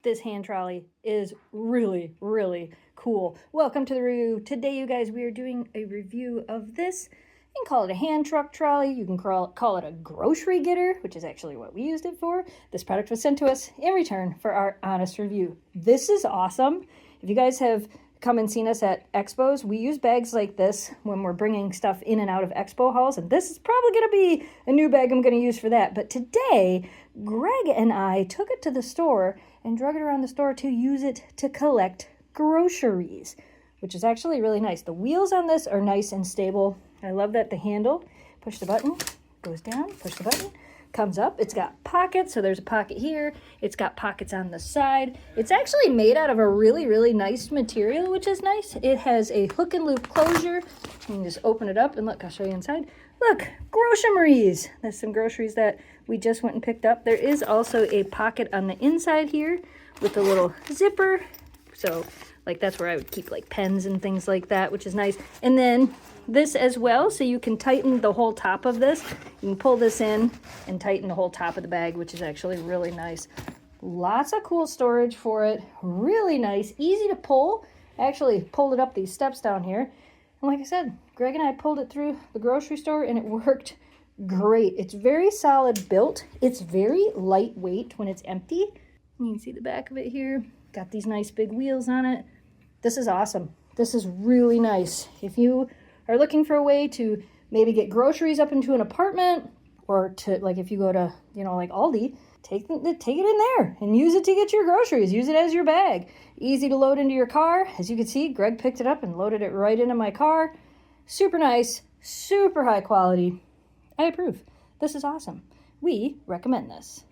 This hand trolley is really, really cool. Welcome to the review. Today, you guys, we are doing a review of this. You can call it a hand truck trolley. You can call it a grocery getter, which is actually what we used it for. This product was sent to us in return for our honest review. This is awesome. If you guys have come and seen us at expos, we use bags like this when we're bringing stuff in and out of expo halls, and this is probably going to be a new bag I'm going to use for that. But today, Greg and I took it to the store and drug it around the store to use it to collect groceries, which is actually really nice. The wheels on this are nice and stable. I love that the handle, push the button, goes down, push the button, comes up. It's got pockets, so there's a pocket here. It's got pockets on the side. It's actually made out of a really, really nice material, which is nice. It has a hook and loop closure. You can just open it up and look, I'll show you inside. Look, groceries. That's some groceries that we just went and picked up. There is also a pocket on the inside here with a little zipper. So like that's where I would keep like pens and things like that, which is nice. And then this as well, so you can tighten the whole top of this. You can pull this in and tighten the whole top of the bag, which is actually really nice. Lots of cool storage for it. Really nice, easy to pull. I actually pulled it up these steps down here. And like I said, Greg and I pulled it through the grocery store and it worked great. It's very solid built. It's very lightweight when it's empty. You can see the back of it here. Got these nice big wheels on it. This is awesome. This is really nice. If you are looking for a way to maybe get groceries up into an apartment, or to, like, if you go to, like Aldi, take it in there and use it to get your groceries. Use it as your bag. Easy to load into your car. As you can see, Greg picked it up and loaded it right into my car. Super nice, super high quality. I approve. This is awesome. We recommend this.